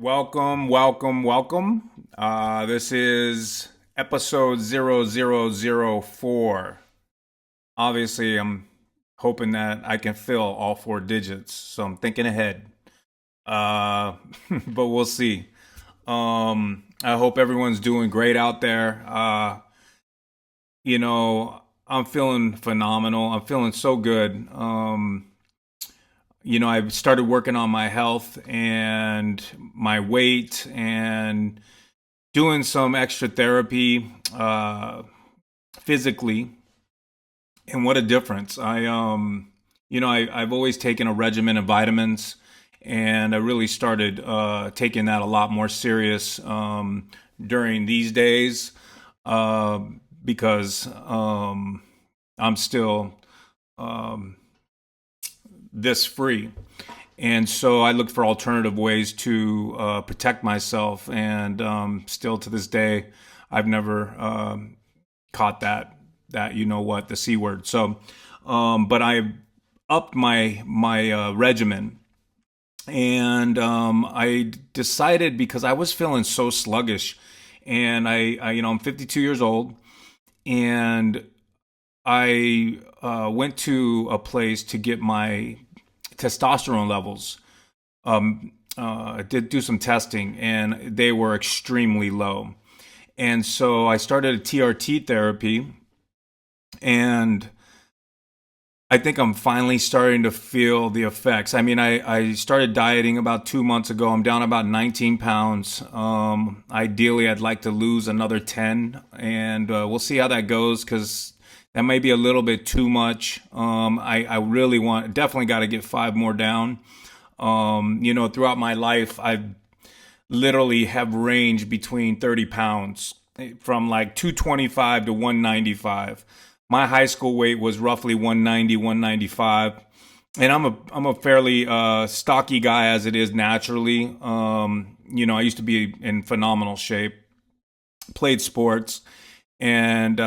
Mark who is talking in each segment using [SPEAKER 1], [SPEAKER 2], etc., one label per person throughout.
[SPEAKER 1] Welcome, welcome, welcome. This is episode 0004. Obviously, I'm hoping that I can fill all four digits, so I'm thinking ahead. Uh, but we'll see. I hope everyone's doing great out there. I'm feeling phenomenal. I'm feeling so good. I started working on my health and my weight and doing some extra therapy physically, and what a difference. I've always taken a regimen of vitamins, and I really started taking that a lot more serious during these days uh, because I'm still this free. And so I looked for alternative ways to protect myself, and still to this day, I've never caught that the C word. So, but I upped my regimen, and I decided because I was feeling so sluggish, and I'm 52 years old, and I went to a place to get my testosterone levels. I did do some testing, and they were extremely low. And so I started a TRT therapy, and I think I'm finally starting to feel the effects. I mean, I started dieting about 2 months ago. I'm down about 19 pounds. Ideally, I'd like to lose another 10, and we'll see how that goes because that may be a little bit too much. I really definitely got to get 5 more down. Throughout my life, I've literally have ranged between 30 pounds from like 225 to 195. My high school weight was roughly 190, 195. And I'm a fairly stocky guy as it is naturally. I used to be in phenomenal shape, played sports, and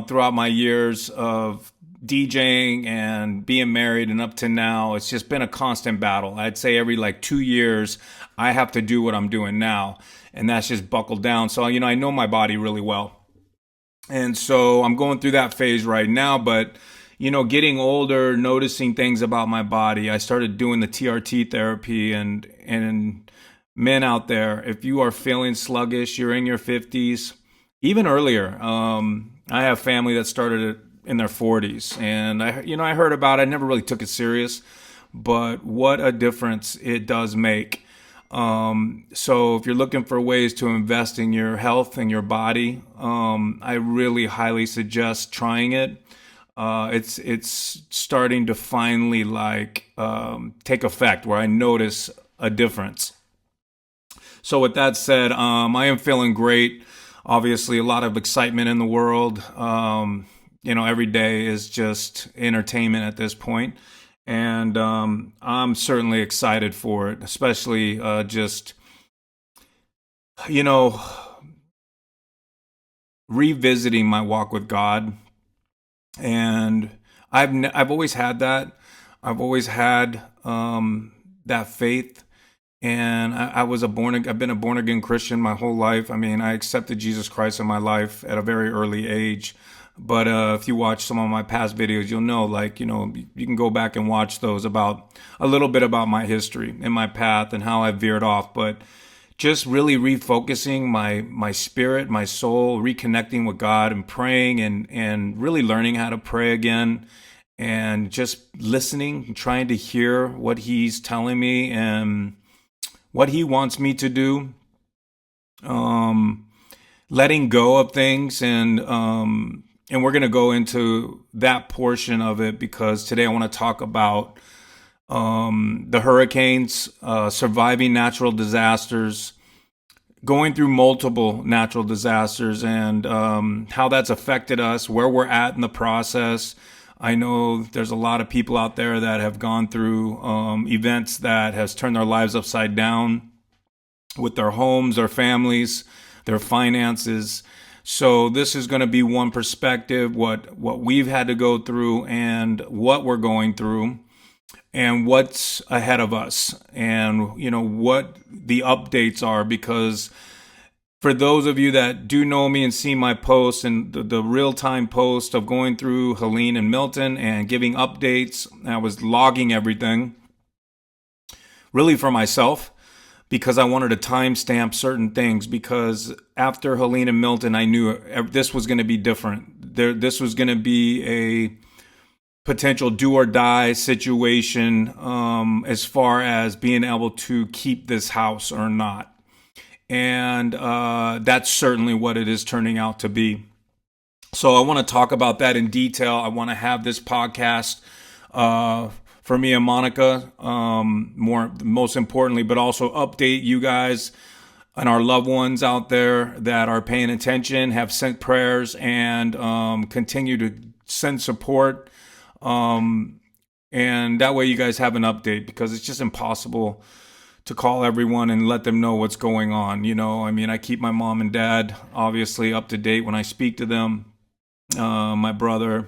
[SPEAKER 1] throughout my years of DJing and being married and up to now, it's just been a constant battle. I'd say every like 2 years, I have to do what I'm doing now, and that's just buckled down. So I know my body really well, and so I'm going through that phase right now. But getting older, noticing things about my body, I started doing the TRT therapy, and men out there, if you are feeling sluggish, you're in your 50s, even earlier. I have family that started it in their 40s, and I heard about it. I never really took it serious, but what a difference it does make. So if you're looking for ways to invest in your health and your body, I really highly suggest trying it. It's starting to finally take effect where I notice a difference. So with that said, I am feeling great. Obviously, a lot of excitement in the world. Every day is just entertainment at this point, and I'm certainly excited for it. Especially just you know revisiting my walk with God, and I've always had that. I've always had that faith, and I've been a born again Christian my whole life. I mean, I accepted Jesus Christ in my life at a very early age. But if you watch some of my past videos, you'll know, you can go back and watch those about a little bit about my history and my path and how I veered off. But just really refocusing my spirit, my soul, reconnecting with God and praying, and really learning how to pray again, and just listening, trying to hear what He's telling me and what He wants me to do. Um, Letting go of things, and we're going to go into that portion of it because today I want to talk about the hurricanes, surviving natural disasters, going through multiple natural disasters, and how that's affected us, where we're at in the process. I know there's a lot of people out there that have gone through events that has turned their lives upside down with their homes, their families, their finances. So this is going to be one perspective, what we've had to go through and what we're going through. and what's ahead of us, and what the updates are. Because for those of you that do know me and see my posts and the real-time post of going through Helene and Milton and giving updates, I was logging everything really for myself, because I wanted to timestamp certain things. Because after Helene and Milton, I knew this was going to be different. This was going to be a potential do or die situation, as far as being able to keep this house or not. And that's certainly what it is turning out to be. So I want to talk about that in detail. I want to have this podcast for me and Monica, most importantly, but also update you guys and our loved ones out there that are paying attention, have sent prayers, and continue to send support. And that way you guys have an update, because it's just impossible to call everyone and let them know what's going on. I mean, I keep my mom and dad obviously up to date when I speak to them, my brother,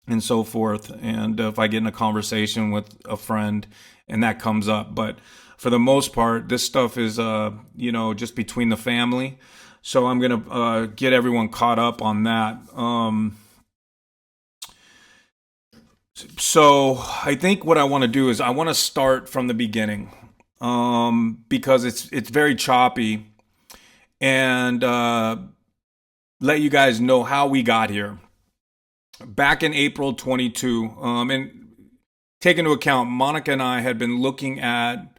[SPEAKER 1] and so forth. And if I get in a conversation with a friend and that comes up, but for the most part, this stuff is, just between the family. So I'm going to get everyone caught up on that. So I think what I want to do is I want to start from the beginning, because it's very choppy, and let you guys know how we got here. Back in April 22, and take into account, Monica and I had been looking at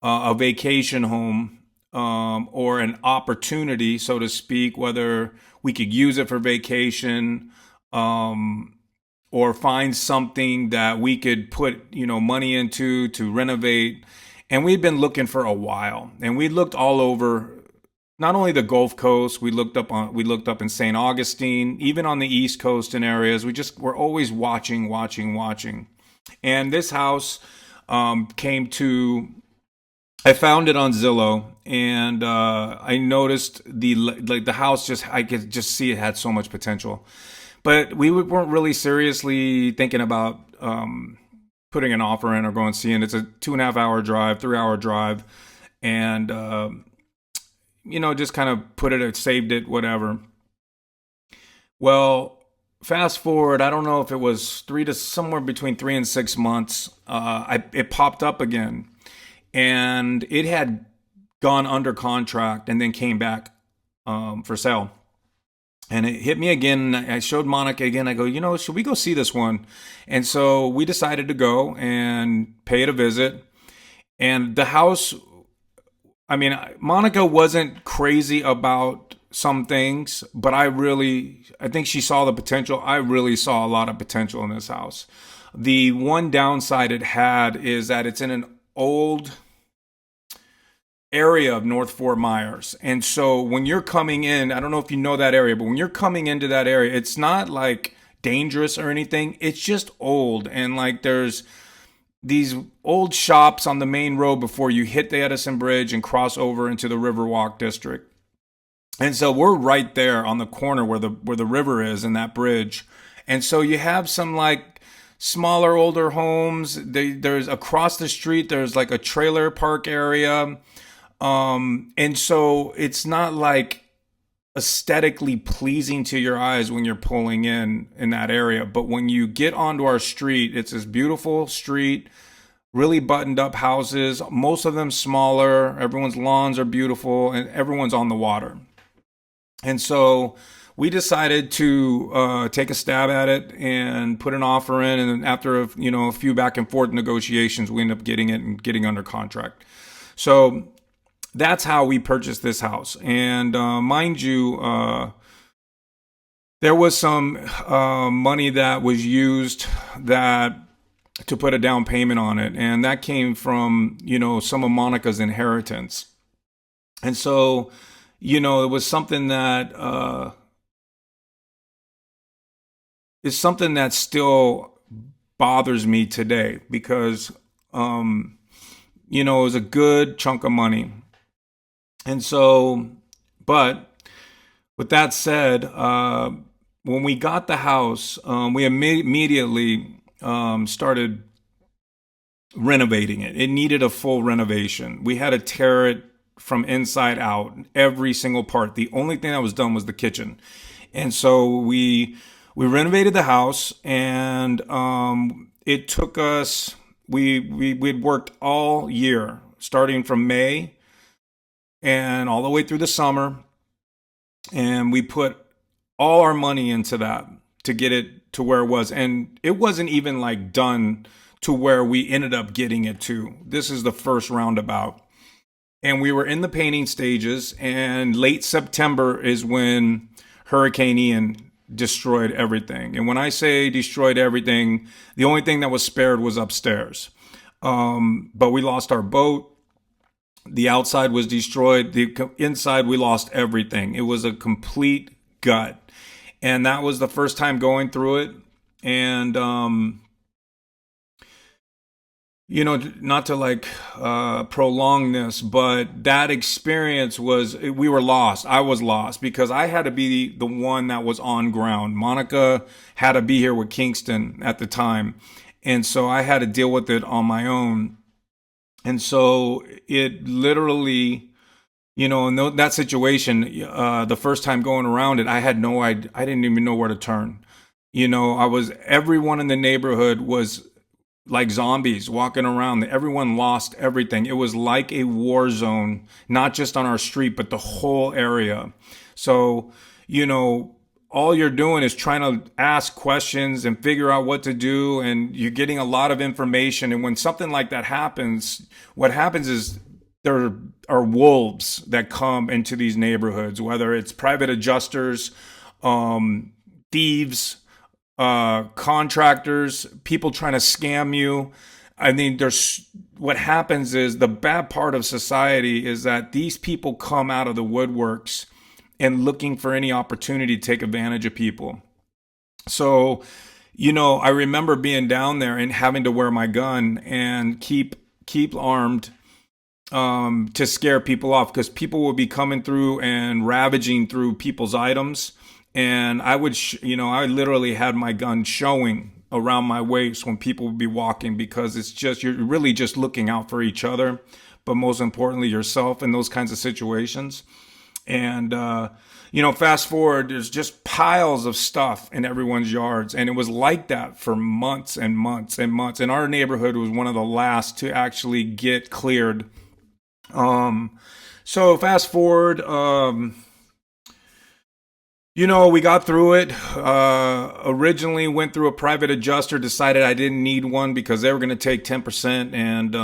[SPEAKER 1] a vacation home, or an opportunity, so to speak, whether we could use it for vacation, or find something that we could put, money into to renovate. And we'd been looking for a while, and we looked all over, not only the Gulf Coast. We looked up in St. Augustine, even on the East Coast and areas. We're always watching. And this house I found it on Zillow, and I noticed the house. I could just see it had so much potential, but we weren't really seriously thinking about putting an offer in or going and seeing. It's a 2.5 hour drive, 3 hour drive, and just kind of saved it, whatever. Well, fast forward, I don't know if it was somewhere between 3 and 6 months, it popped up again, and it had gone under contract and then came back for sale. And it hit me again. I showed Monica again. I go, should we go see this one? And so we decided to go and pay it a visit. And the house, I mean, Monica wasn't crazy about some things, but I think she saw the potential. I really saw a lot of potential in this house. The one downside it had is that it's in an old area of North Fort Myers. And so when you're coming in, I don't know if you know that area, but when you're coming into that area, it's not like dangerous or anything. It's just old. And like there's these old shops on the main road before you hit the Edison Bridge and cross over into the Riverwalk district. And so we're right there on the corner where the river is and that bridge. And so you have some like smaller, older homes. There's across the street, there's like a trailer park area. And so it's not like aesthetically pleasing to your eyes when you're pulling in that area. But when you get onto our street, it's this beautiful street, really buttoned up houses, most of them smaller. Everyone's lawns are beautiful, and everyone's on the water. And so we decided to take a stab at it and put an offer in. And then after a few back and forth negotiations, we ended up getting it and getting under contract. So that's how we purchased this house. And mind you, there was some money that was used to put a down payment on it. And that came from, some of Monica's inheritance. And so, it was something that is something that still bothers me today, because, it was a good chunk of money. And so, but with that said, when we got the house, we immediately started renovating it. It needed a full renovation. We had to tear it from inside out, every single part. The only thing that was done was the kitchen. And so we renovated the house, and it took us. We'd worked all year, starting from May and all the way through the summer, and we put all our money into that to get it to where it was. And it wasn't even like done to where we ended up getting it to. This is the first roundabout. And we were in the painting stages, and late September is when Hurricane Ian destroyed everything. And when I say destroyed everything, the only thing that was spared was upstairs. But we lost our boat. The outside was destroyed. The inside, we lost everything. It was a complete gut. And that was the first time going through it. And, not to like prolong this, but that experience was, we were lost. I was lost because I had to be the one that was on ground. Monica had to be here with Kingston at the time. And so I had to deal with it on my own. And so it literally, in that situation, the first time going around it, I had no idea. I didn't even know where to turn. Everyone in the neighborhood was like zombies walking around. Everyone lost everything. It was like a war zone, not just on our street, but the whole area. So, all you're doing is trying to ask questions and figure out what to do. And you're getting a lot of information. And when something like that happens, what happens is there are wolves that come into these neighborhoods, whether it's private adjusters, thieves, contractors, people trying to scam you. I mean, what happens is the bad part of society is that these people come out of the woodworks and looking for any opportunity to take advantage of people. So, I remember being down there and having to wear my gun and keep armed to scare people off, because people would be coming through and ravaging through people's items. And I would, I literally had my gun showing around my waist when people would be walking, because you're really just looking out for each other, but most importantly, yourself in those kinds of situations. And, fast forward, there's just piles of stuff in everyone's yards. And it was like that for months and months and months. And our neighborhood was one of the last to actually get cleared. So fast forward, we got through it. Originally went through a private adjuster, decided I didn't need one because they were going to take 10%. And,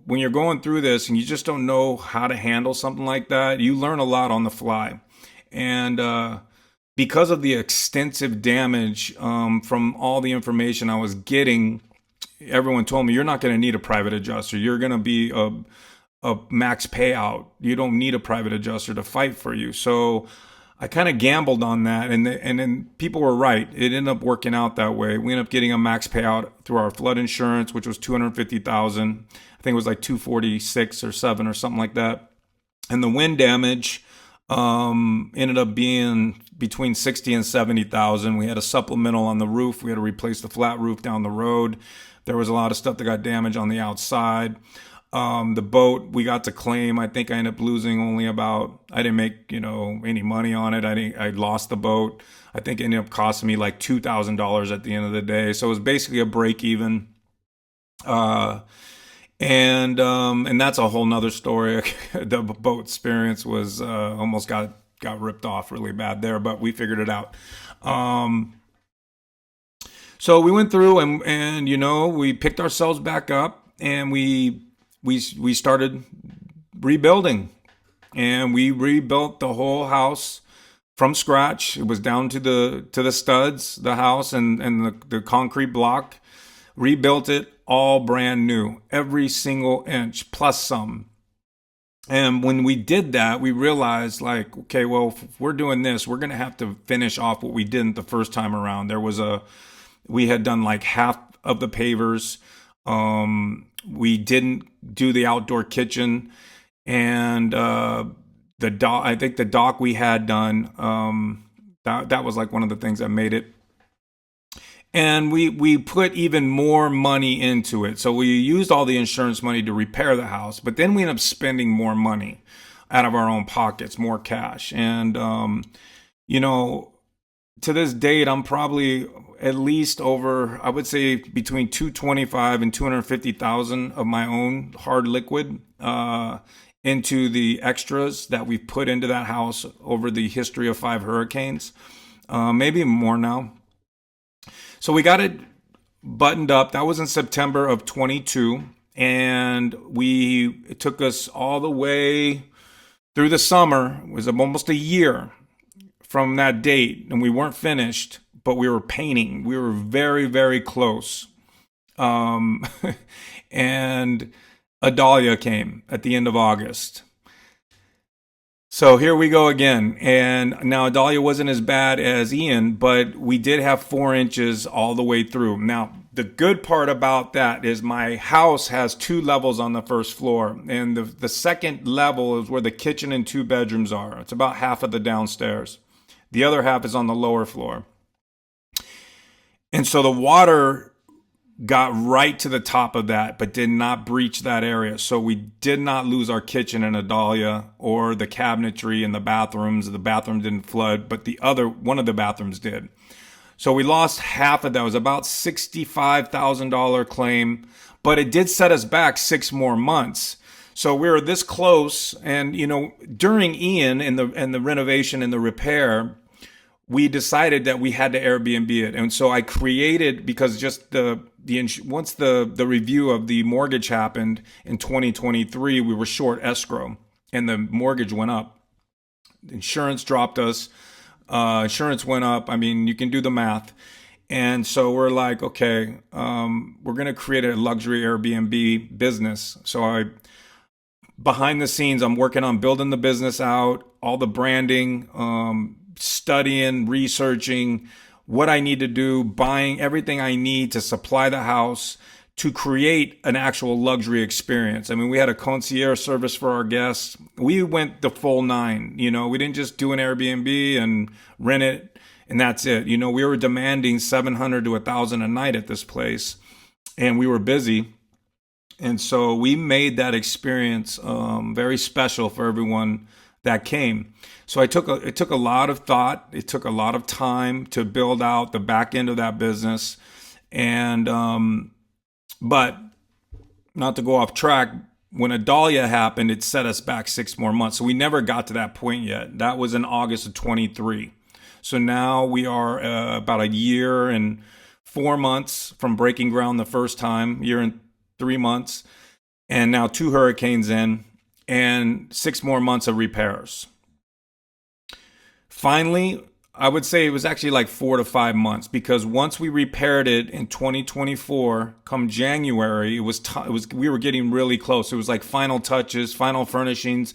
[SPEAKER 1] when you're going through this and you just don't know how to handle something like that, you learn a lot on the fly. And because of the extensive damage from all the information I was getting, everyone told me, you're not going to need a private adjuster. You're going to be a max payout. You don't need a private adjuster to fight for you. So I kind of gambled on that, and then people were right. It ended up working out that way. We ended up getting a max payout through our flood insurance, which was $250,000. I think it was like 246 or 7 or something like that. And the wind damage ended up being between 60 and 70,000. We had a supplemental on the roof. We had to replace the flat roof down the road. There was a lot of stuff that got damaged on the outside. The boat we got to claim, I think I ended up losing only about, I didn't make, any money on it. I lost the boat. I think it ended up costing me like $2,000 at the end of the day. So it was basically a break even. And that's a whole nother story. The boat experience was, almost got ripped off really bad there, but we figured it out. So we went through and we picked ourselves back up, and we started rebuilding, and we rebuilt the whole house from scratch. It was down to the studs, the house and the concrete block. Rebuilt it all brand new, every single inch plus some. And when we did that, we realized, like, okay, well, if we're doing this, we're going to have to finish off what we didn't the first time around. We had done like half of the pavers. We didn't do the outdoor kitchen, and the dock. I think the dock we had done. That was like one of the things that made it. And we put even more money into it. So we used all the insurance money to repair the house, but then we ended up spending more money out of our own pockets, more cash. And, you know, to this date, I'm probably at least over, I would say between 225 and 250,000 of my own hard liquid, into the extras that we've put into that house over the history of 5 hurricanes, maybe more now. So we got it buttoned up. That was in September of 22. And it took us all the way through the summer. It was almost a year from that date. And we weren't finished, but we were painting. We were very, very close. Um, and Adalia came at the end of August. So here we go again. And now Dahlia wasn't as bad as Ian, but we did have 4 inches all the way through. Now, the good part about that is my house has 2 levels on the first floor. And the second level is where the kitchen and 2 bedrooms are. It's about half of the downstairs. The other half is on the lower floor. And so the water got right to the top of that, but did not breach that area. So we did not lose our kitchen in Adalia or the cabinetry in the bathrooms. The bathroom didn't flood, but one of the bathrooms did. So we lost half of that. It was about $65,000 claim, but it did set us back 6 more months. So we were this close. And, during Ian and the renovation and the repair, we decided that we had to Airbnb it. And so I created, because just once the review of the mortgage happened in 2023, we were short escrow and the mortgage went up. Insurance dropped us. Insurance went up. I mean, you can do the math. And so we're like, okay, we're going to create a luxury Airbnb business. So behind the scenes, I'm working on building the business out, all the branding, studying, researching what I need to do, buying everything I need to supply the house to create an actual luxury experience. I mean, we had a concierge service for our guests. We went the full nine. We didn't just do an Airbnb and rent it and that's it. We were demanding 700 to 1,000 a night at this place, and we were busy. And so we made that experience very special for everyone that came. So it took a lot of thought. It took a lot of time to build out the back end of that business. And, but not to go off track, when Adalia happened, it set us back 6 more months. So we never got to that point yet. That was in August of 23. So now we are about a year and 4 months from breaking ground the first time, year and 3 months. And now 2 hurricanes in and 6 more months of repairs. Finally, I would say it was actually like 4 to 5 months, because once we repaired it in 2024, come January, we were getting really close. It was like final touches, final furnishings,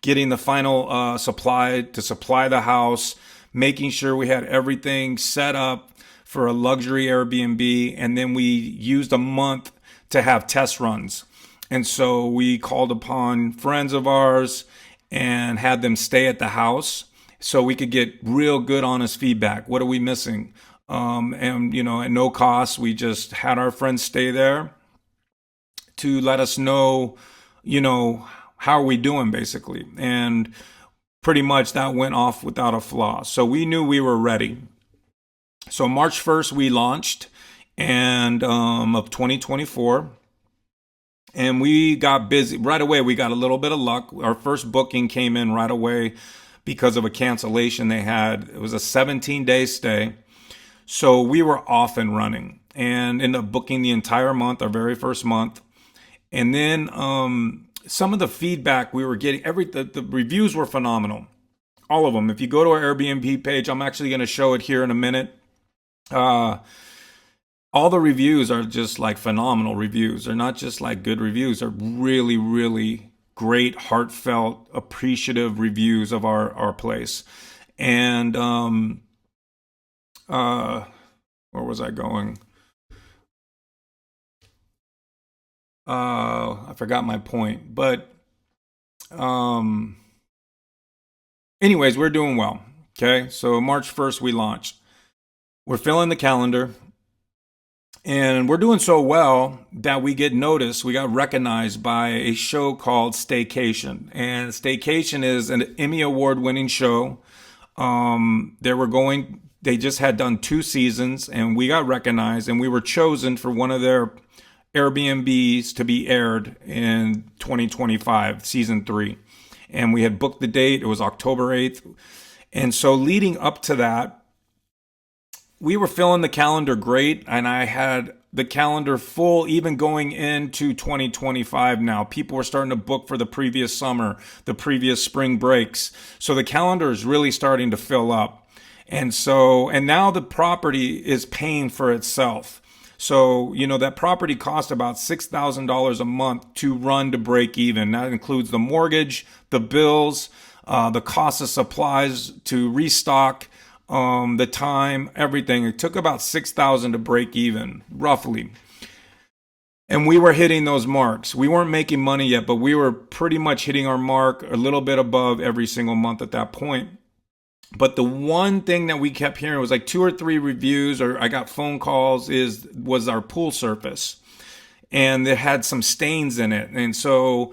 [SPEAKER 1] getting the final supply to supply the house, making sure we had everything set up for a luxury Airbnb. And then we used a month to have test runs. And so we called upon friends of ours and had them stay at the house so we could get real good, honest feedback. What are we missing? And, at no cost, we just had our friends stay there to let us know, how are we doing, basically. And pretty much that went off without a flaw. So we knew we were ready. So March 1st, we launched, and of 2024. And we got busy right away. We got a little bit of luck. Our first booking came in right away because of a cancellation they had. It was a 17-day stay. So we were off and running and ended up booking the entire month, our very first month. And then some of the feedback we were getting, the reviews were phenomenal. All of them. If you go to our Airbnb page, I'm actually going to show it here in a minute. All the reviews are just like phenomenal reviews. They're not just like good reviews. They're really, really great, heartfelt, appreciative reviews of our place. And where was I going? I forgot my point. But anyways, we're doing well. Okay, so March 1st we launched. We're filling the calendar. And we're doing so well that we get noticed. We got recognized by a show called Staycation. And Staycation is an Emmy Award winning show. They just had done 2 seasons and we got recognized and we were chosen for one of their Airbnbs to be aired in 2025, season 3. And we had booked the date. It was October 8th. And so leading up to that, we were filling the calendar great, and I had the calendar full even going into 2025 now. People were starting to book for the previous summer, the previous spring breaks. So the calendar is really starting to fill up. And now the property is paying for itself. So, that property cost about $6,000 a month to run to break even. That includes the mortgage, the bills, the cost of supplies to restock, the time, everything. It took about 6,000 to break even, roughly. And we were hitting those marks. We weren't making money yet, but we were pretty much hitting our mark a little bit above every single month at that point. But the one thing that we kept hearing was like 2 or 3 reviews, or I got phone calls, was our pool surface. And it had some stains in it. And so,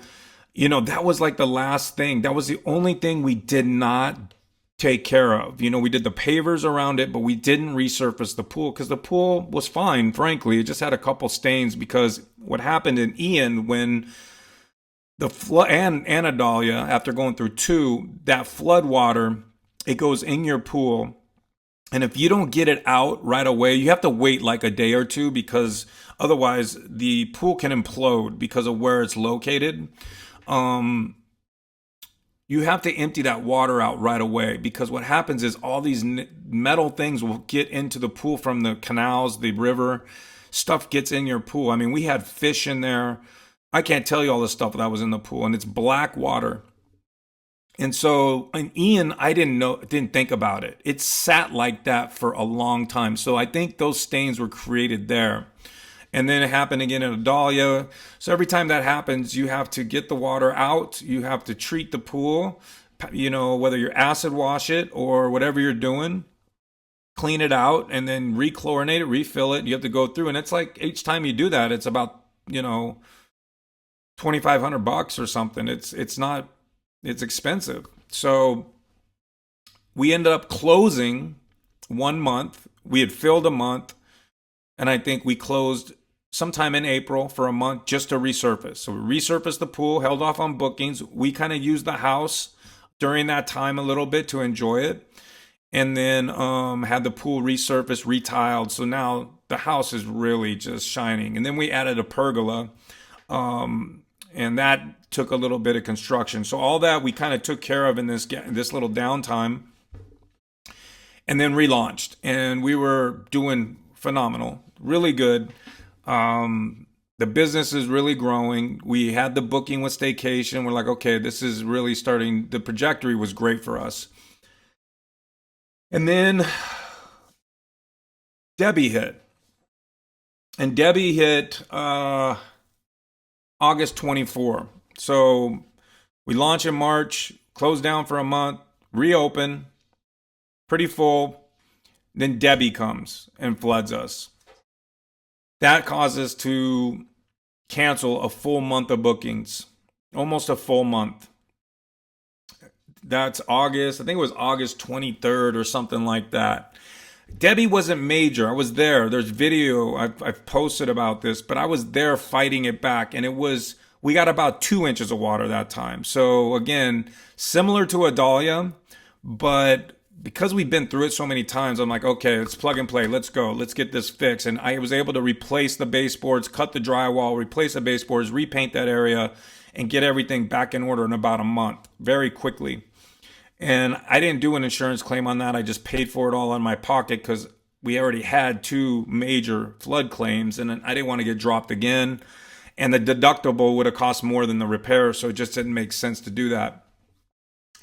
[SPEAKER 1] that was like the last thing. That was the only thing we did not take care of. We did the pavers around it, but we didn't resurface the pool because the pool was fine, frankly. It just had a couple stains because what happened in Ian when the flood and Adalia, after going through 2, that flood water, it goes in your pool. And if you don't get it out right away, you have to wait like a day or 2 because otherwise the pool can implode because of where it's located. You have to empty that water out right away because what happens is all these metal things will get into the pool from the canals, the river. Stuff gets in your pool. I mean, we had fish in there. I can't tell you all the stuff that was in the pool, and it's black water. And so in Ian, I didn't think about it. It sat like that for a long time. So I think those stains were created there. And then it happened again in Adalia. So every time that happens, you have to get the water out. You have to treat the pool, whether you're acid wash it or whatever you're doing, clean it out and then rechlorinate it, refill it. You have to go through. And it's like each time you do that, it's about, $2,500 or something. It's expensive. So we ended up closing 1 month. We had filled a month. And I think we closed sometime in April for a month just to resurface. So we resurfaced the pool, held off on bookings. We kind of used the house during that time a little bit to enjoy it. And then had the pool resurfaced, retiled. So now the house is really just shining. And then we added a pergola. And that took a little bit of construction. So all that we kind of took care of in this little downtime. And then relaunched. And we were doing phenomenal, really good. The business is really growing. We had the booking with Staycation. We're like, okay, this is really starting. The trajectory was great for us. And then Debbie hit. And Debbie hit August 24. So we launch in March, close down for a month, reopen, pretty full. Then Debbie comes and floods us. That caused us to cancel a full month of bookings, almost a full month. That's August. I think it was August 23rd or something like that. Debbie wasn't major. I was there. There's video I've posted about this, but I was there fighting it back. And we got about 2 inches of water that time. So again, similar to Adalia, but because we've been through it so many times, I'm like, okay, let's plug and play. Let's go. Let's get this fixed. And I was able to replace the baseboards, cut the drywall, replace the baseboards, repaint that area, and get everything back in order in about a month, very quickly. And I didn't do an insurance claim on that. I just paid for it all out of my pocket because we already had 2 major flood claims, and I didn't want to get dropped again. And the deductible would have cost more than the repair, so it just didn't make sense to do that.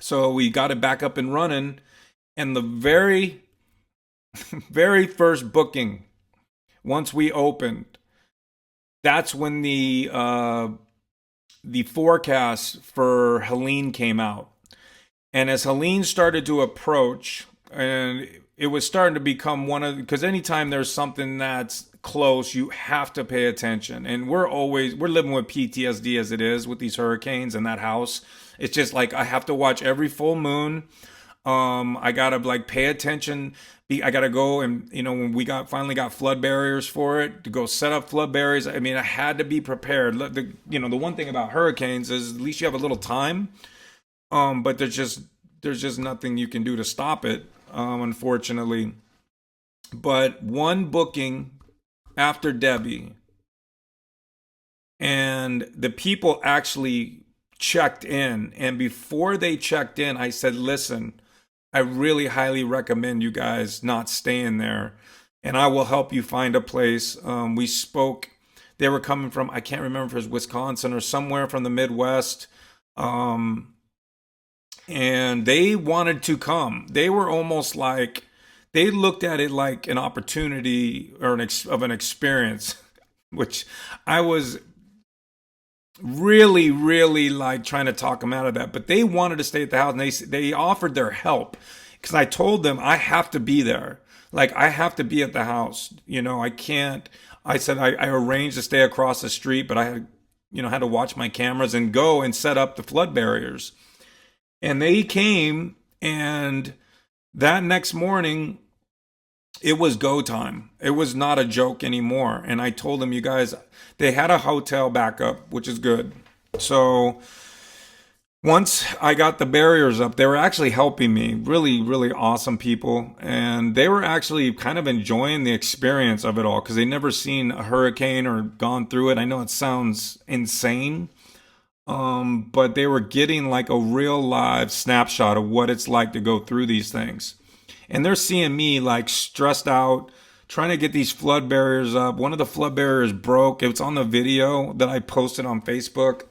[SPEAKER 1] So we got it back up and running. And the very, very first booking, once we opened, that's when the forecast for Helene came out. And as Helene started to approach, and it was starting to become one of, because anytime there's something that's close, you have to pay attention. And we're living with PTSD as it is with these hurricanes and that house. It's just like I have to watch every full moon. I gotta like pay attention. I gotta go and when we finally got flood barriers for it to go set up flood barriers. I mean, I had to be prepared. The one thing about hurricanes is at least you have a little time. But there's just nothing you can do to stop it, unfortunately. But one booking after Debbie, and the people actually checked in. And before they checked in, I said, listen, I really highly recommend you guys not staying there. And I will help you find a place. We spoke. They were coming from, I can't remember if it was Wisconsin or somewhere from the Midwest. And they wanted to come. They were almost like, they looked at it like an opportunity or of an experience, which I was really, really like trying to talk them out of that. But they wanted to stay at the house, and they offered their help because I told them I have to be there. Like I have to be at the house. I can't. I said I arranged to stay across the street, but I had to watch my cameras and go and set up the flood barriers. And they came, and that next morning, it was go time. It was not a joke anymore. And I told them, you guys, they had a hotel backup, which is good. So once I got the barriers up, they were actually helping me. Really, really awesome people. And they were actually kind of enjoying the experience of it all because they never seen a hurricane or gone through it. I know it sounds insane. But they were getting like a real live snapshot of what it's like to go through these things. And they're seeing me like stressed out, trying to get these flood barriers up. One of the flood barriers broke. It's on the video that I posted on Facebook.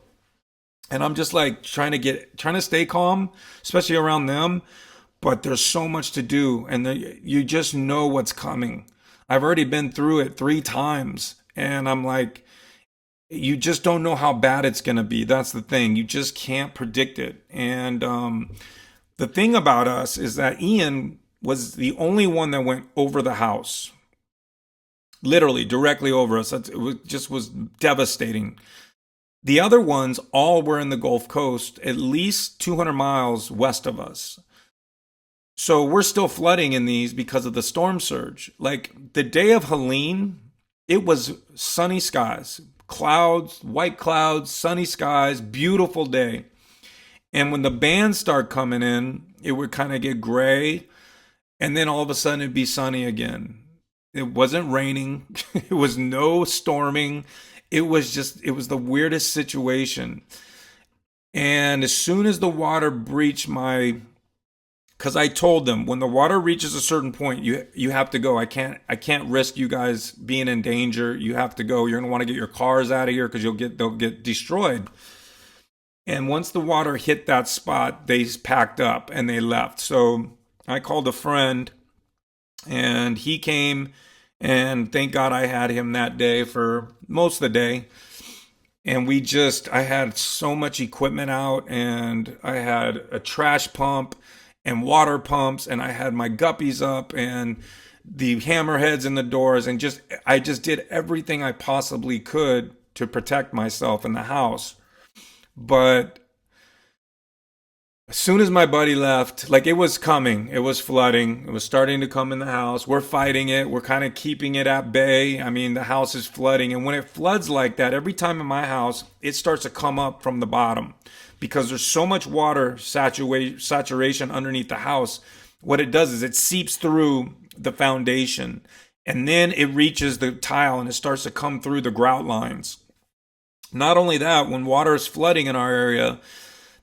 [SPEAKER 1] And I'm just like trying to stay calm, especially around them. But there's so much to do. And you just know what's coming. I've already been through it 3 times. And I'm like, you just don't know how bad it's going to be. That's the thing. You just can't predict it. And the thing about us is that Ian was the only one that went over the house. Literally, directly over us. It was devastating. The other ones all were in the Gulf Coast, at least 200 miles west of us. So we're still flooding in these because of the storm surge. Like the day of Helene, it was sunny skies. Clouds, white clouds, sunny skies, beautiful day. And when the bands start coming in, it would kind of get gray. And then all of a sudden it'd be sunny again. It wasn't raining. It was no storming. It was the weirdest situation. And as soon as the water breached because I told them when the water reaches a certain point, you have to go. I can't risk you guys being in danger. You have to go. You're gonna want to get your cars out of here because they'll get destroyed. And once the water hit that spot, they packed up and they left. So I called a friend, and he came, and thank God I had him that day for most of the day. And I had so much equipment out, and I had a trash pump and water pumps, and I had my guppies up and the hammerheads in the doors, and I just did everything I possibly could to protect myself in the house. But as soon as my buddy left, like it was coming, it was flooding, it was starting to come in the house. We're fighting it. We're kind of keeping it at bay. I mean, the house is flooding. And when it floods like that, every time in my house, it starts to come up from the bottom because there's so much water saturation underneath the house. What it does is it seeps through the foundation, and then it reaches the tile and it starts to come through the grout lines. Not only that, when water is flooding in our area,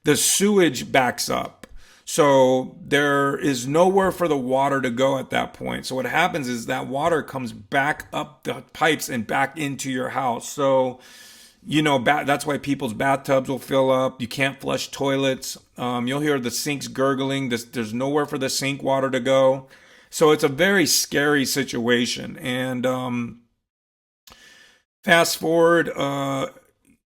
[SPEAKER 1] the sewage backs up. So there is nowhere for the water to go at that point. So what happens is that water comes back up the pipes and back into your house. So, that's why people's bathtubs will fill up. You can't flush toilets. You'll hear the sinks gurgling. There's nowhere for the sink water to go. So it's a very scary situation. And fast forward,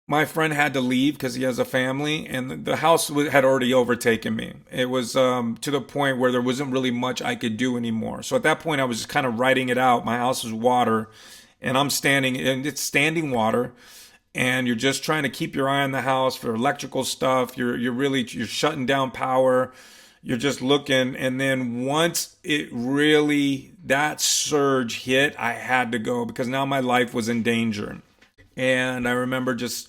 [SPEAKER 1] my friend had to leave because he has a family, and the house had already overtaken me. It was to the point where there wasn't really much I could do anymore. So at that point, I was just kind of writing it out. My house is water, and I'm standing, and it's standing water, and you're just trying to keep your eye on the house for electrical stuff. You're shutting down power. You're just looking, and then once it really that surge hit, I had to go because now my life was in danger. And I remember just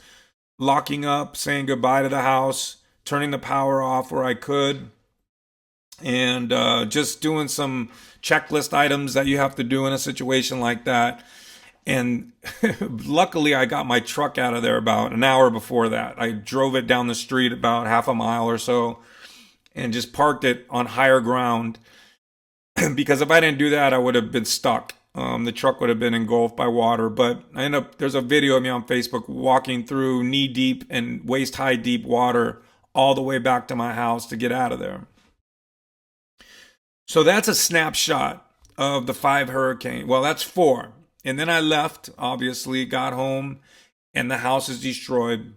[SPEAKER 1] locking up, saying goodbye to the house, turning the power off where I could, and just doing some checklist items that you have to do in a situation like that. And luckily, I got my truck out of there about an hour before that. I drove it down the street about half a mile or so and just parked it on higher ground because if I didn't do that, I would have been stuck. The truck would have been engulfed by water. But I end up, there's a video of me on Facebook walking through knee deep and waist high deep water all the way back to my house to get out of there. So that's a snapshot of the five hurricane. Well, that's four. And then I left, obviously, got home, and the house is destroyed.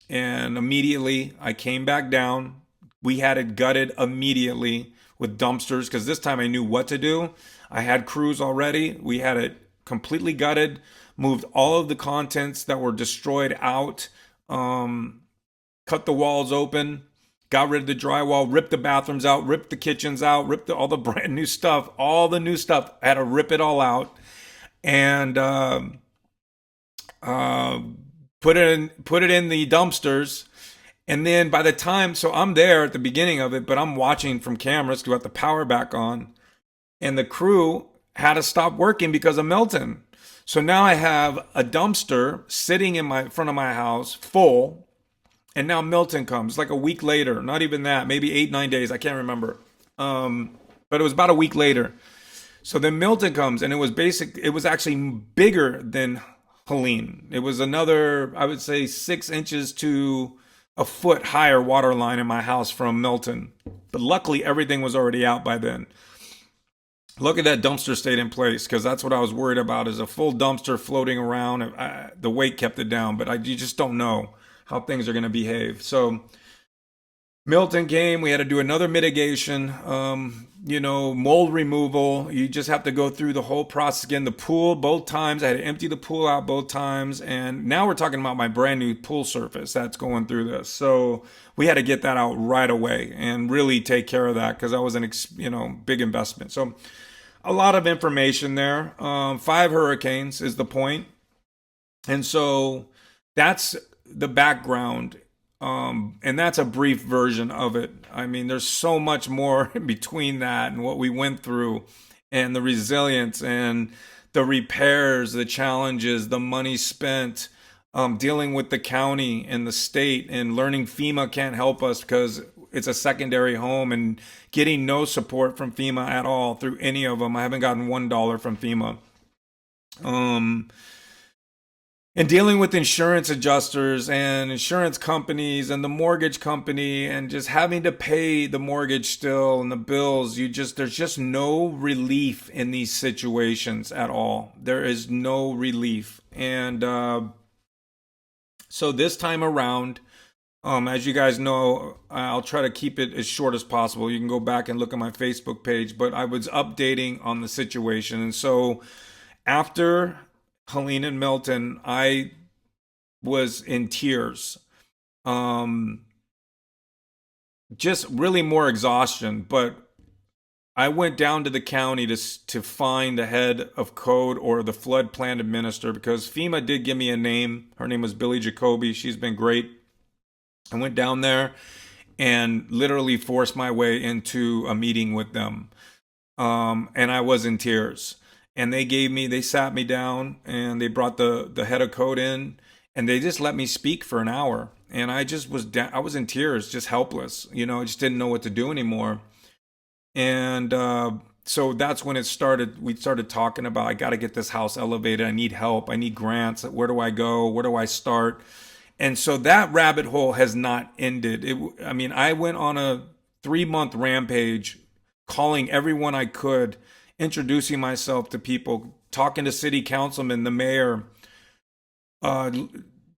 [SPEAKER 1] And immediately I came back down. We had it gutted immediately with dumpsters because this time I knew what to do. I had crews already. We had it completely gutted, moved all of the contents that were destroyed out, cut the walls open, got rid of the drywall, ripped the bathrooms out, ripped the kitchens out, all the brand new stuff, all the new stuff. I had to rip it all out and put it in the dumpsters. And then by the time, so I'm there at the beginning of it, but I'm watching from cameras to have the power back on. And the crew had to stop working because of Milton. So now I have a dumpster sitting in my front of my house full. And now Milton comes like a week later, not even that, maybe 8, 9 days. I can't remember. But it was about a week later. So then Milton comes and it was actually bigger than Helene. It was another, I would say 6 inches to a foot higher water line in my house from Milton. But luckily everything was already out by then. Lucky that dumpster stayed in place because that's what I was worried about is a full dumpster floating around. The weight kept it down, but you just don't know how things are going to behave. So Milton came. We had to do another mitigation, mold removal. You just have to go through the whole process again. The pool, both times. I had to empty the pool out both times. And now we're talking about my brand new pool surface that's going through this. So we had to get that out right away and really take care of that because that was big investment. So a lot of information there. 5 hurricanes is the point. And so that's the background. And that's a brief version of it. I mean, there's so much more in between that and what we went through and the resilience and the repairs, the challenges, the money spent, dealing with the county and the state and learning FEMA can't help us because it's a secondary home and getting no support from FEMA at all through any of them. I haven't gotten $1 from FEMA. And dealing with insurance adjusters and insurance companies and the mortgage company and just having to pay the mortgage still and the bills, there's just no relief in these situations at all. There is no relief. And so this time around, as you guys know, I'll try to keep it as short as possible. You can go back and look at my Facebook page, but I was updating on the situation. And so after Helene and Milton, I was in tears. Just really more exhaustion, but I went down to the county to find the head of code or the flood plan administrator because FEMA did give me a name. Her name was Billy Jacoby. She's been great. I went down there and literally forced my way into a meeting with them. And I was in tears. And they sat me down and they brought the head of code in and they just let me speak for an hour. And I just I was in tears, just helpless. I just didn't know what to do anymore. And so that's when it started. We started talking about, I got to get this house elevated. I need help. I need grants. Where do I go? Where do I start? And so that rabbit hole has not ended. I went on a 3-month rampage, calling everyone I could, introducing myself to people, talking to city councilmen, the mayor,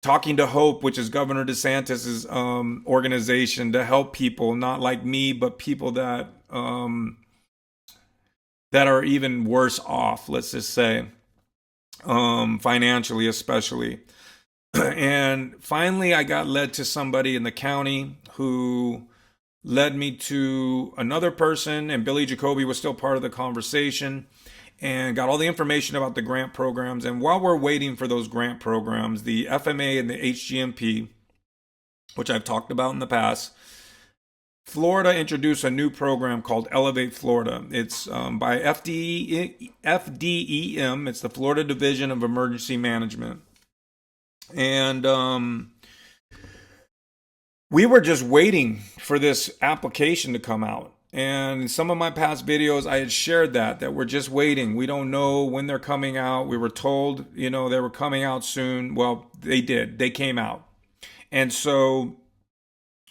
[SPEAKER 1] Talking to Hope, which is Governor DeSantis's organization, to help people not like me, but people that are even worse off. Let's just say, financially, especially. And finally, I got led to somebody in the county who led me to another person, and Billy Jacoby was still part of the conversation, and got all the information about the grant programs. And while we're waiting for those grant programs, the FMA and the HGMP, which I've talked about in the past, Florida introduced a new program called Elevate Florida. It's by FDEM. It's the Florida Division of Emergency Management. And we were just waiting for this application to come out. And in some of my past videos, I had shared that we're just waiting. We don't know when they're coming out. We were told, they were coming out soon. Well, they did. They came out. And so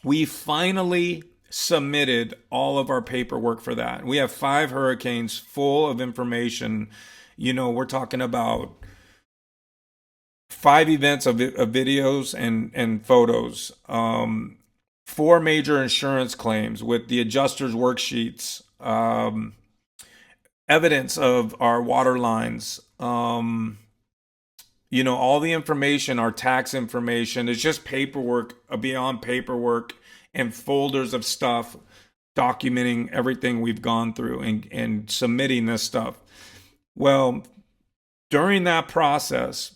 [SPEAKER 1] we finally submitted all of our paperwork for that. We have 5 hurricanes full of information. We're talking about 5 events of videos and photos, 4 major insurance claims with the adjuster's worksheets, evidence of our water lines, all the information, our tax information. It's just paperwork beyond paperwork and folders of stuff documenting everything we've gone through and submitting this stuff. Well, during that process,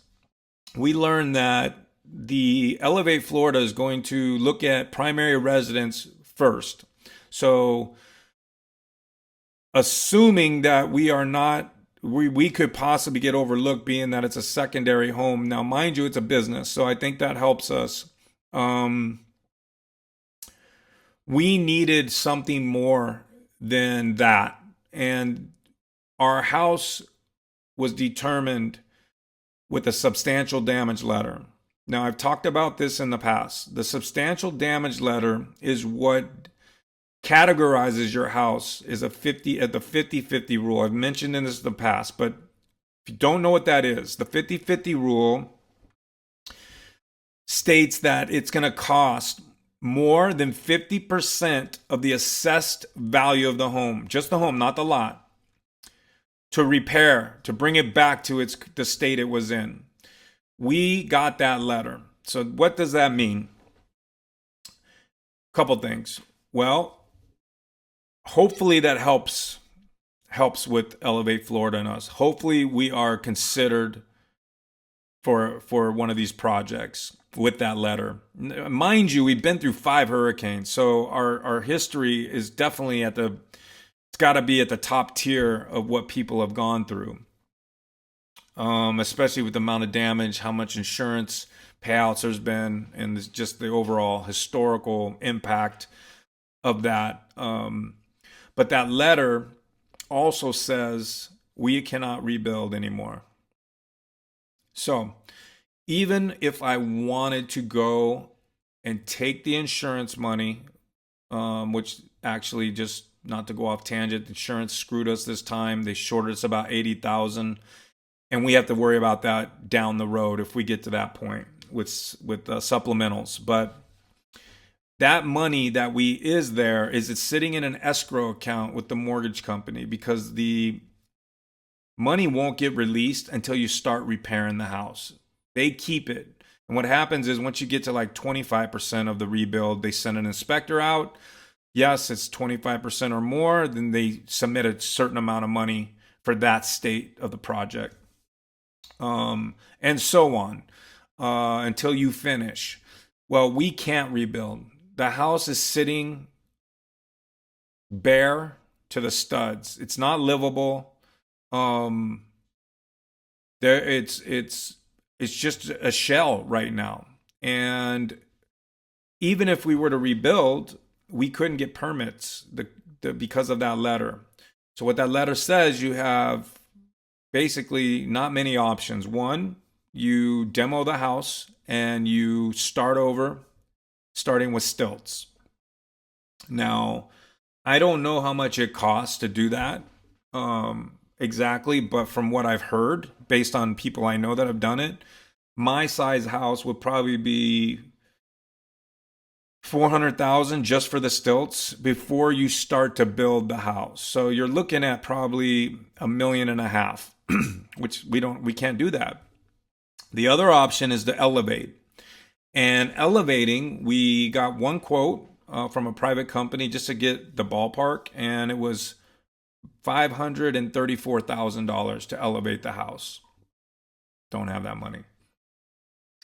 [SPEAKER 1] we learned that the Elevate Florida is going to look at primary residents first. So assuming that we could possibly get overlooked, being that it's a secondary home. Now, mind you, it's a business, so I think that helps us. We needed something more than that. And our house was determined with a substantial damage letter. Now, I've talked about this in the past. The substantial damage letter is what categorizes your house as the 50-50 rule. I've mentioned this in the past, but if you don't know what that is, the 50-50 rule states that it's going to cost more than 50% of the assessed value of the home, just the home, not the lot, to repair, to bring it back to the state it was in. We got that letter. So what does that mean? Couple things. Well, hopefully that helps with Elevate Florida and us. Hopefully we are considered for one of these projects with that letter. Mind you, we've been through 5 hurricanes, so our history is definitely it's got to be at the top tier of what people have gone through. Especially with the amount of damage, how much insurance payouts there's been, and just the overall historical impact of that. But that letter also says we cannot rebuild anymore. So even if I wanted to go and take the insurance money, which actually, just not to go off tangent, insurance screwed us this time. They shorted us about $80,000. And we have to worry about that down the road if we get to that point with supplementals. But that money that it's sitting in an escrow account with the mortgage company, because the money won't get released until you start repairing the house. They keep it. And what happens is once you get to like 25% of the rebuild, they send an inspector out. Yes, it's 25% or more. Then they submit a certain amount of money for that state of the project. And so on, until you finish. Well, we can't rebuild. The house is sitting bare to the studs. It's not livable. It's just a shell right now. And even if we were to rebuild, we couldn't get permits because of that letter. So what that letter says, you have basically not many options. One, you demo the house and you start over, starting with stilts. Now, I don't know how much it costs to do that exactly, but from what I've heard, based on people I know that have done it, my size house would probably be 400,000 just for the stilts before you start to build the house. So you're looking at probably 1.5 million, which we can't do that. The other option is to elevate. And elevating, we got one quote from a private company just to get the ballpark, and it was $534,000 to elevate the house. Don't have that money.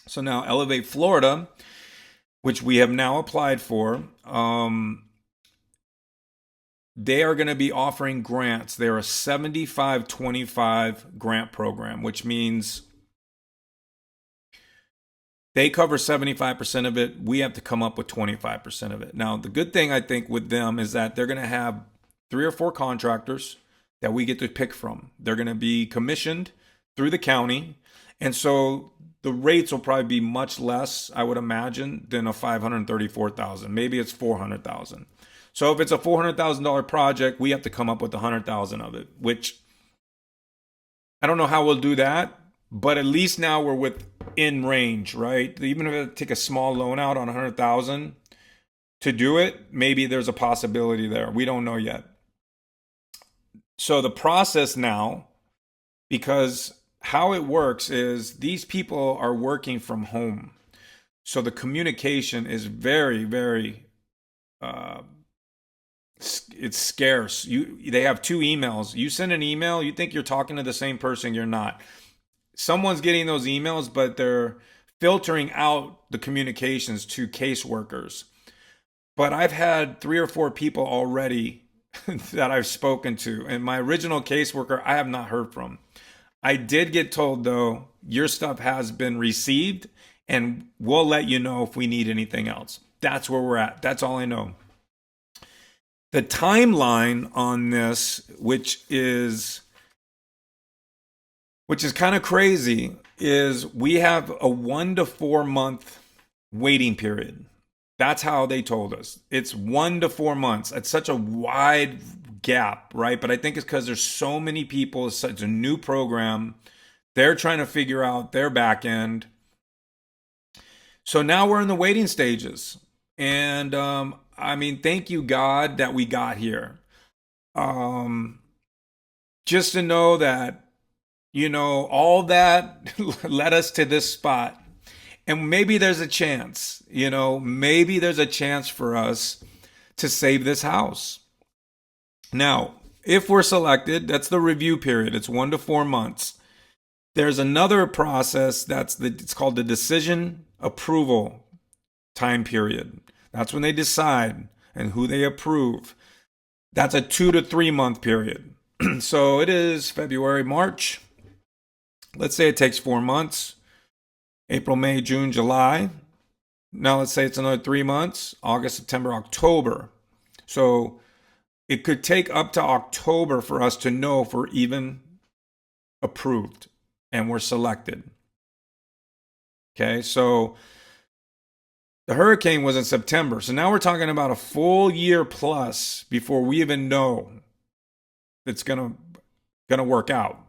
[SPEAKER 1] So now Elevate Florida, which we have now applied for, they are going to be offering grants. They're a 75-25 grant program, which means they cover 75% of it. We have to come up with 25% of it. Now, the good thing I think with them is that they're going to have 3 or 4 contractors that we get to pick from. They're going to be commissioned through the county. And so the rates will probably be much less, I would imagine, than a $534,000. Maybe it's $400,000. So if it's a $400,000 project, we have to come up with $100,000 of it, which I don't know how we'll do that, but at least now we're within range, right? Even if I take a small loan out on $100,000 to do it, maybe there's a possibility there. We don't know yet. So the process now, because how it works is these people are working from home. So the communication is very, very, it's scarce. They have 2 emails. You send an email, you think you're talking to the same person, you're not. Someone's getting those emails, but they're filtering out the communications to caseworkers. But I've had 3 or 4 people already that I've spoken to, and my original caseworker I have not heard from. I did get told, though, your stuff has been received, and we'll let you know if we need anything else. That's where we're at. That's all I know. The timeline on this, which is kind of crazy, is we have a 1 to 4 month waiting period. That's how they told us. It's 1 to 4 months. It's such a wide gap, right? But I think it's because there's so many people. It's such a new program. They're trying to figure out their back end. So now we're in the waiting stages. And I mean, thank you, God, that we got here. Just to know that, all that led us to this spot. And maybe there's a chance, maybe there's a chance for us to save this house. Now, if we're selected, that's the review period. It's 1 to 4 months. There's another process it's called the decision approval time period. That's when they decide and who they approve. That's a 2 to 3 month period. So it is February, March. Let's say it takes 4 months. April, May, June, July. Now let's say it's another 3 months. August, September, October. So it could take up to October for us to know if we're even approved and we're selected. Okay, so the hurricane was in September. So now we're talking about a full year plus before we even know it's gonna work out.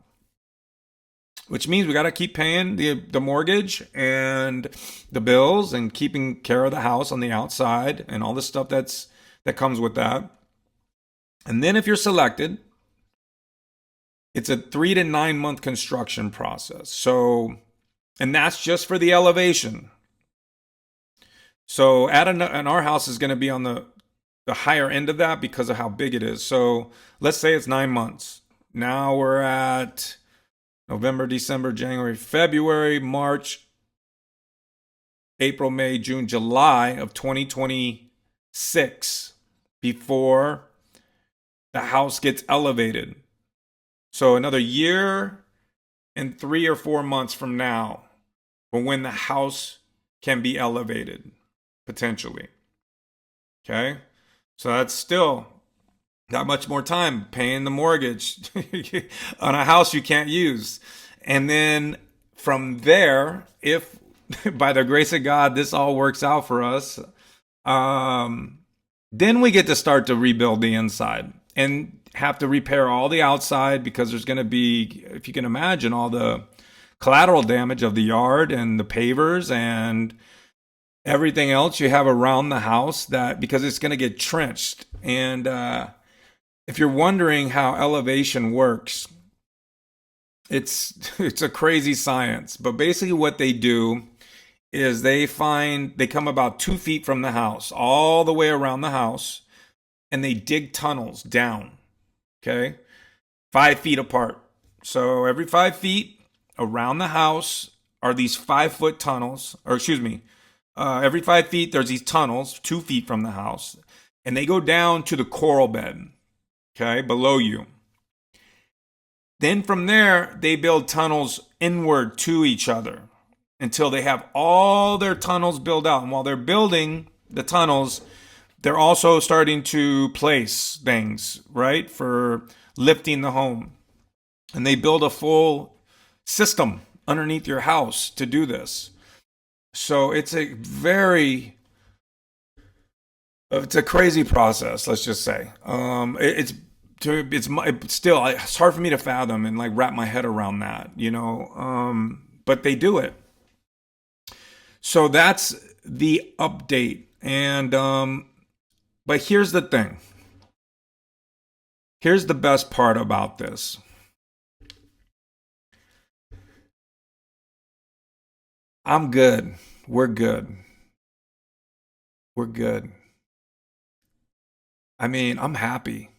[SPEAKER 1] Which means we got to keep paying the mortgage and the bills and keeping care of the house on the outside and all the stuff that comes with that. And then if you're selected, it's a 3 to 9 month construction process. So, and that's just for the elevation. So and our house is going to be on the higher end of that because of how big it is. So let's say it's 9 months. Now we're at November, December, January, February, March, April, May, June, July of 2026 before the house gets elevated. So another year and 3 or 4 months from now, for when the house can be elevated, potentially. Okay? So that's still not much more time paying the mortgage on a house you can't use. And then from there, if by the grace of God, this all works out for us, then we get to start to rebuild the inside and have to repair all the outside because there's going to be, if you can imagine, all the collateral damage of the yard and the pavers and everything else you have around the house, that because it's going to get trenched. And if you're wondering how elevation works, it's a crazy science. But basically what they do is they come about 2 feet from the house, all the way around the house, and they dig tunnels down, okay? 5 feet apart. So every 5 feet around the house are these 5 foot tunnels, or excuse me, every 5 feet there's these tunnels 2 feet from the house, and they go down to the coral bed, okay, below you. Then from there, they build tunnels inward to each other until they have all their tunnels built out. And while they're building the tunnels, they're also starting to place things, right, for lifting the home. And they build a full system underneath your house to do this. So it's a crazy process, let's just say. It's hard for me to fathom and like wrap my head around that, but they do it. So that's the update. And but here's the thing. Here's the best part about this. I'm good. We're good. We're good. I mean, I'm happy.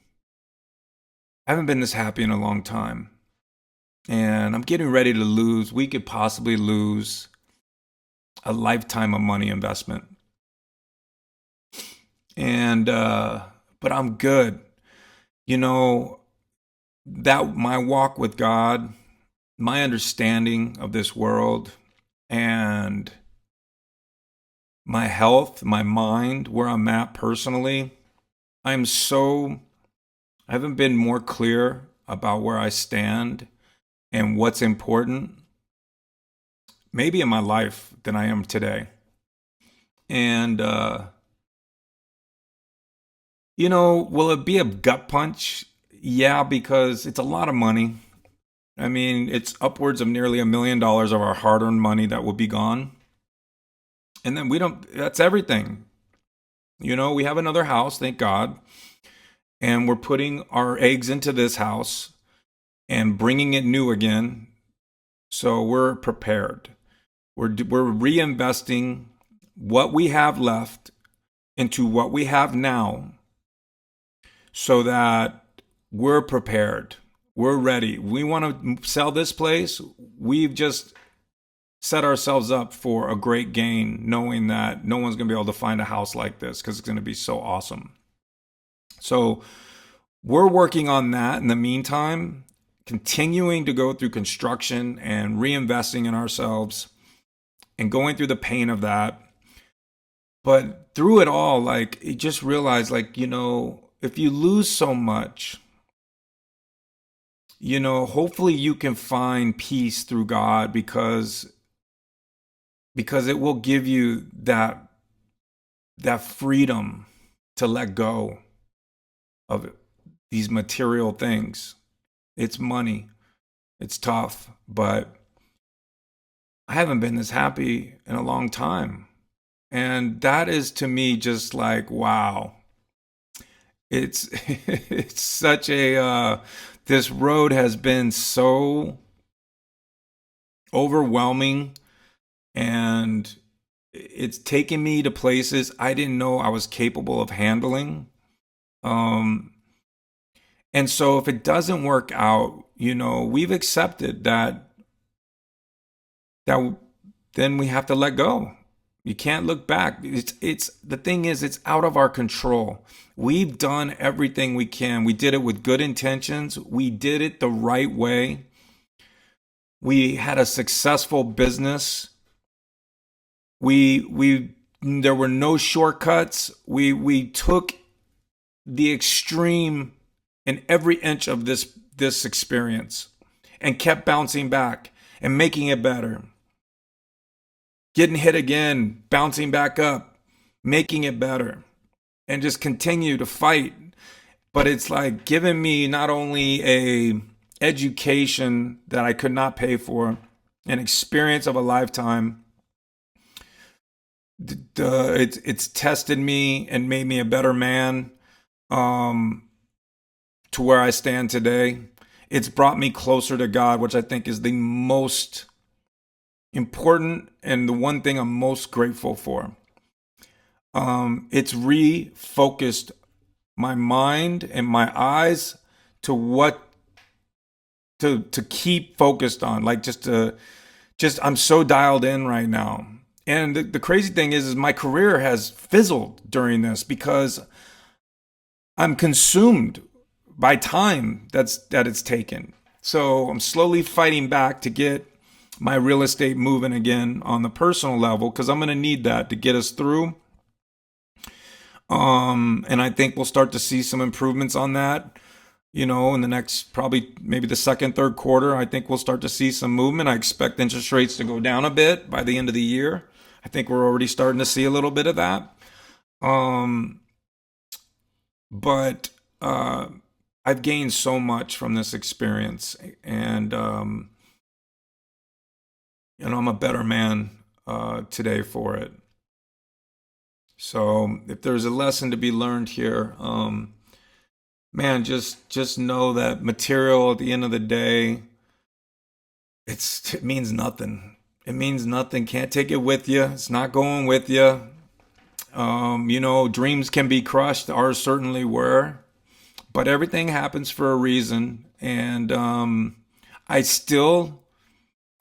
[SPEAKER 1] I haven't been this happy in a long time. And I'm getting ready to lose. We could possibly lose a lifetime of money investment. And, but I'm good. That my walk with God, my understanding of this world, and my health, my mind, where I'm at personally, I haven't been more clear about where I stand and what's important, maybe in my life, than I am today. And, will it be a gut punch? Yeah, because it's a lot of money. I mean, it's upwards of nearly $1 million of our hard-earned money that will be gone. And then that's everything. We have another house, thank God. And we're putting our eggs into this house and bringing it new again. So we're prepared. We're reinvesting what we have left into what we have now so that we're prepared. We're ready. We want to sell this place. We've just set ourselves up for a great gain, knowing that no one's going to be able to find a house like this because it's going to be so awesome. So we're working on that in the meantime, continuing to go through construction and reinvesting in ourselves and going through the pain of that. But through it all, like, you just realize, like, if you lose so much, hopefully you can find peace through God because it will give you that freedom to let go of these material things. It's money. It's tough, but I haven't been this happy in a long time. And that is, to me, just like, wow. It's it's such a this road has been so overwhelming, and it's taken me to places I didn't know I was capable of handling. And so if it doesn't work out, we've accepted that then we have to let go. You can't look back. It's the thing is, it's out of our control. We've done everything we can. We did it with good intentions. We did it the right way. We had a successful business. There were no shortcuts. We took the extreme in every inch of this experience and kept bouncing back and making it better. Getting hit again, bouncing back up, making it better, and just continue to fight. But it's like giving me not only a education that I could not pay for, an experience of a lifetime. It's tested me and made me a better man, um, to where I stand today. It's brought me closer to God, which I think is the most important and the one thing I'm most grateful for. It's refocused my mind and my eyes to what to keep focused on, like just I'm so dialed in right now. And the crazy thing is my career has fizzled during this because I'm consumed by time that it's taken. So I'm slowly fighting back to get my real estate moving again on the personal level, because I'm going to need that to get us through. And I think we'll start to see some improvements on that, in the next, probably maybe the second, third quarter. I think we'll start to see some movement. I expect interest rates to go down a bit by the end of the year. I think we're already starting to see a little bit of that. Um, but I've gained so much from this experience, and I'm a better man today for it. So if there's a lesson to be learned here, man, just know that material at the end of the day, it means nothing. It means nothing. Can't take it with you. It's not going with you. Dreams can be crushed. Ours certainly were. But everything happens for a reason. And I still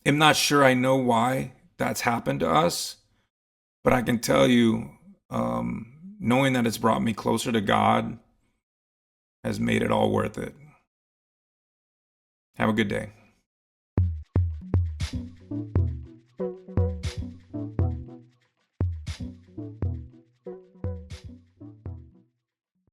[SPEAKER 1] am not sure I know why that's happened to us. But I can tell you, knowing that it's brought me closer to God has made it all worth it. Have a good day.